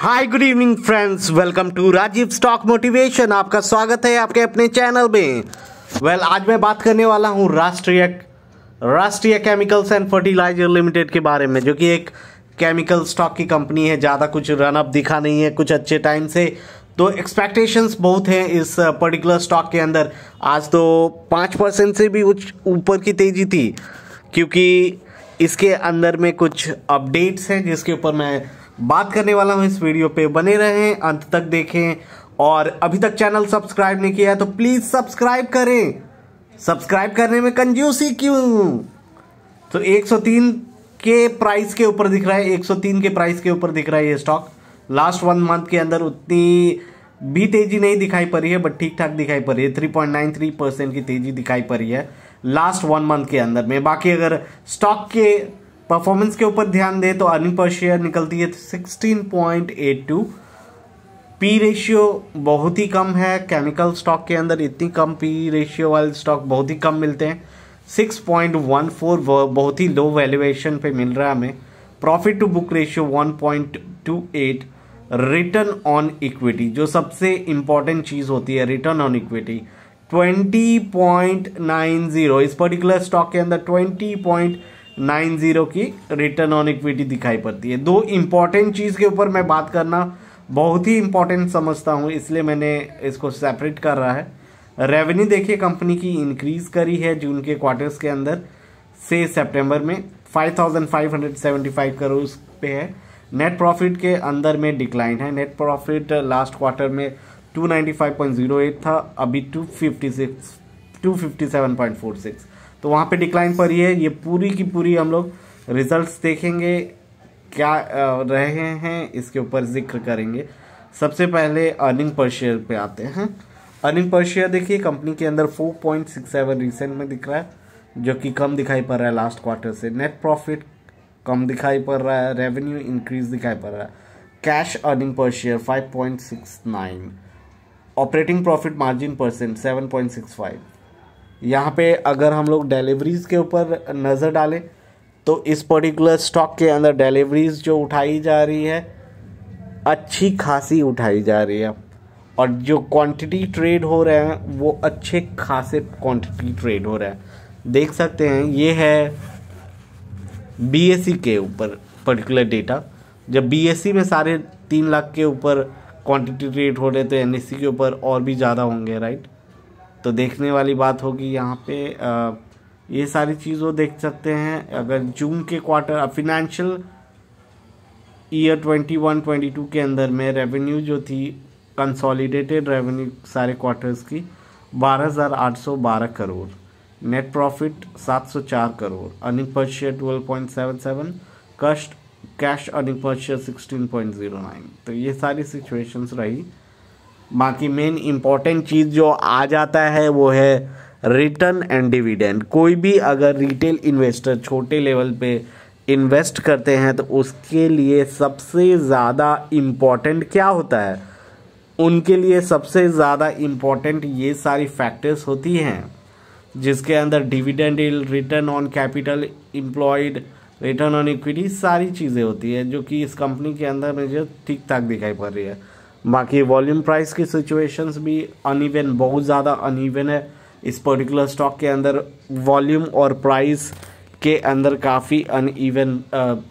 Hi good evening friends, welcome to Rajiv stock motivation. आपका स्वागत है आपके अपने चैनल में। आज मैं बात करने वाला हूं राष्ट्रीय केमिकल्स एंड फर्टिलाइजर लिमिटेड के बारे में, जो कि एक केमिकल स्टॉक की कंपनी है। ज़्यादा कुछ रन अप दिखा नहीं है कुछ अच्छे टाइम से, तो एक्सपेक्टेशंस बहुत हैं इस पर्टिकुलर स्टॉक के अंदर। आज तो 5% से भी ऊपर की तेजी थी, क्योंकि इसके अंदर में कुछ अपडेट्स हैं जिसके ऊपर मैं बात करने वाला हूं। इस वीडियो पे बने रहें, अंत तक देखें, और अभी तक चैनल सब्सक्राइब नहीं किया है तो प्लीज सब्सक्राइब करें। सब्सक्राइब करने में कंजूसी क्यों? तो 103 के प्राइस के ऊपर दिख रहा है, 103 के प्राइस के ऊपर दिख रहा है ये स्टॉक। लास्ट 1 मंथ के अंदर उतनी भी तेजी नहीं दिखाई पड़ी है, बट ठीक ठाक दिखाई पड़ी है। 3.93% की तेजी दिखाई पड़ी है लास्ट 1 मंथ के अंदर में। बाकी अगर स्टॉक के परफॉर्मेंस के ऊपर ध्यान दे तो अर्निंग पर शेयर निकलती है 16.82। पी रेशियो बहुत ही कम है। केमिकल स्टॉक के अंदर इतनी कम पी रेशियो वाले स्टॉक बहुत ही कम मिलते हैं। 6.14 बहुत ही लो वैल्यूएशन पे मिल रहा है हमें। Profit to book ratio 1.28। Return on equity, जो सबसे इंपॉर्टेंट चीज होती है, रिटर्न ऑन इक्विटी 20.90। इस पर्टिकुलर स्टॉक के अंदर 20.90 की रिटर्न ऑन इक्विटी दिखाई पड़ती है। दो इंपॉर्टेंट चीज के ऊपर मैं बात करना बहुत ही इंपॉर्टेंट समझता हूं, इसलिए मैंने इसको सेपरेट कर रहा है। रेवेन्यू देखिए, कंपनी की इंक्रीज करी है जून के क्वार्टर्स के अंदर से सितंबर में 5575 करोड़ पे है। नेट प्रॉफिट के अंदर में डिक्लाइन है। नेट प्रॉफिट लास्ट क्वार्टर में 295.08 था, अभी 257.46, तो वहाँ पे डिक्लाइन पर ही है। ये पूरी की पूरी हम लोग रिजल्ट्स देखेंगे क्या रहे हैं, इसके ऊपर जिक्र करेंगे। सबसे पहले अर्निंग पर शेयर पे आते हैं। अर्निंग पर शेयर देखिए, कंपनी के अंदर 4.67 रिसेंट में दिख रहा है, जो कि कम दिखाई पड़ रहा है लास्ट क्वार्टर से। नेट प्रॉफिट कम दिखाई पड़ रहा है, रेवेन्यू इंक्रीज दिखाई पड़ रहा है। Cash earning per share 5.69, operating profit margin percent 7.65। यहाँ पे अगर हम लोग डिलीवरीज के ऊपर नज़र डालें तो इस पर्टिकुलर स्टॉक के अंदर डिलीवरीज जो उठाई जा रही है अच्छी खासी उठाई जा रही है, और जो क्वांटिटी ट्रेड हो रहे हैं वो अच्छे खासे क्वांटिटी ट्रेड हो रहे हैं। देख सकते हैं ये है बीएसई के ऊपर पर्टिकुलर डेटा। जब बीएसई में 3.5 लाख के ऊपर क्वांटिटी ट्रेड हो रहे तो एनएससी के ऊपर और भी ज़्यादा होंगे, राइट? तो देखने वाली बात होगी यहाँ पे। ये सारी चीज़ों देख सकते हैं। अगर जून के क्वार्टर फाइनेंशियल ईयर 21-22 के अंदर में रेवेन्यू जो थी, कंसोलिडेटेड रेवेन्यू सारे क्वार्टर्स की 12,812 crore, net profit 704 crore, earning per share 12.77, cash earning per share 16.09। तो ये सारी सिचुएशंस रही। बाकी मेन इंपॉर्टेंट चीज़ जो आ जाता है वो है रिटर्न एंड डिविडेंड। कोई भी अगर रिटेल इन्वेस्टर छोटे लेवल पे इन्वेस्ट करते हैं तो उसके लिए सबसे ज़्यादा इम्पॉर्टेंट क्या होता है? उनके लिए सबसे ज़्यादा इम्पॉर्टेंट ये सारी फैक्टर्स होती हैं, जिसके अंदर dividend, return on capital employed, return on equity, सारी चीज़ें होती है, जो कि इस कंपनी के अंदर मुझे ठीक ठाक दिखाई पड़ रही है। बाकी वॉल्यूम प्राइस की सिचुएशंस भी अनइवन, बहुत ज़्यादा अनइवन है इस पर्टिकुलर स्टॉक के अंदर। वॉल्यूम और प्राइस के अंदर काफ़ी अनइवन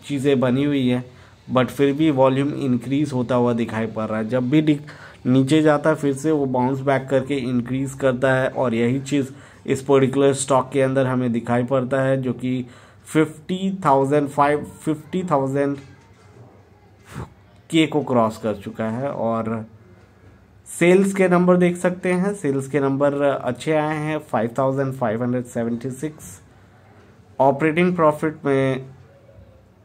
चीज़ें बनी हुई हैं, बट फिर भी वॉल्यूम इंक्रीज़ होता हुआ दिखाई पड़ रहा है। जब भी नीचे जाता है फिर से वो बाउंस बैक करके इंक्रीज़ करता है, और यही चीज़ इस पर्टिकुलर स्टॉक के अंदर हमें दिखाई पड़ता है, जो कि 50,000 के को क्रॉस कर चुका है। और सेल्स के नंबर देख सकते हैं, सेल्स के नंबर अच्छे आए हैं, 5,576। ऑपरेटिंग प्रॉफिट में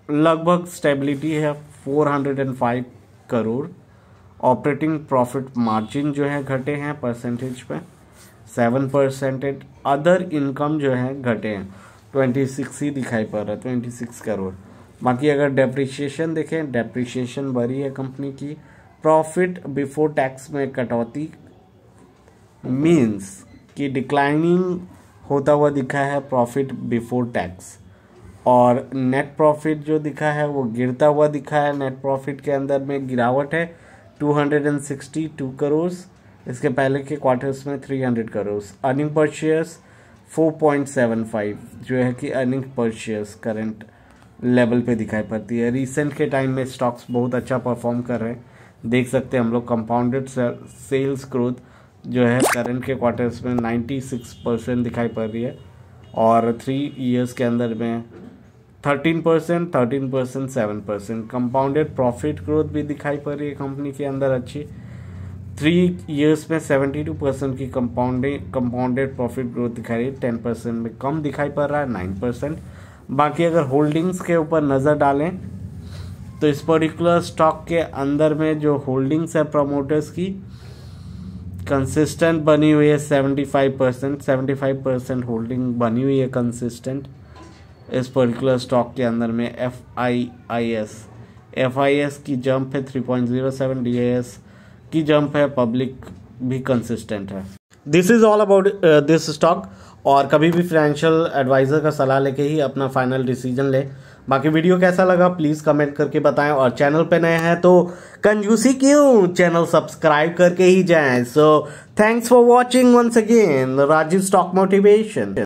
लगभग स्टेबिलिटी है, 405 करोड़। ऑपरेटिंग प्रॉफिट मार्जिन जो है घटे हैं परसेंटेज पे 7%। अदर इनकम जो है घटे हैं, 26 ही दिखाई पड़ रहा है, 26 करोड़। बाकी अगर डेप्रिसिएशन देखें, डेप्रिसिएशन बढ़ी है कंपनी की। प्रॉफिट बिफोर टैक्स में कटौती मीन्स कि डिक्लाइनिंग होता हुआ दिखा है प्रॉफिट बिफोर टैक्स। और नेट प्रॉफिट जो दिखा है वो गिरता हुआ दिखा है। नेट प्रॉफिट के अंदर में गिरावट है 262 करोड़, इसके पहले के क्वार्टर्स में 300 करोड़। अर्निंग पर शेयर्स 4.75 जो है कि earning per shares current level पे दिखाई पड़ती है। रिसेंट के टाइम में स्टॉक्स बहुत अच्छा परफॉर्म कर रहे हैं, देख सकते हैं हम लोग। कंपाउंडेड सेल्स ग्रोथ जो है करंट के क्वार्टर्स में 96% दिखाई पड़ रही है और 3 ईयर्स के अंदर में 13%, 13%, 7%। कंपाउंडेड प्रॉफिट ग्रोथ भी दिखाई पड़ रही है कंपनी के अंदर अच्छी। 3 ईयर्स में 72% की कंपाउंडेड प्रॉफिट ग्रोथ दिखाई रही है, 10% में कम दिखाई पड़ रहा है 9%। बाकी अगर होल्डिंग्स के ऊपर नज़र डालें तो इस पर्टिकुलर स्टॉक के अंदर में जो होल्डिंग्स है प्रमोटर्स की कंसिस्टेंट बनी हुई है 75% होल्डिंग बनी हुई है कंसिस्टेंट इस पर्टिकुलर स्टॉक के अंदर में। FIS की जंप है 3.07, DIS की जंप है, पब्लिक भी कंसिस्टेंट है। This is all about this stock. और कभी भी फाइनेंशियल एडवाइजर का सलाह लेके ही अपना फाइनल डिसीजन ले। बाकी वीडियो कैसा लगा प्लीज़ कमेंट करके बताएं और चैनल पे नए हैं तो कंजूसी क्यों, चैनल सब्सक्राइब करके ही जाएं। So thanks for watching once again Rajiv stock motivation.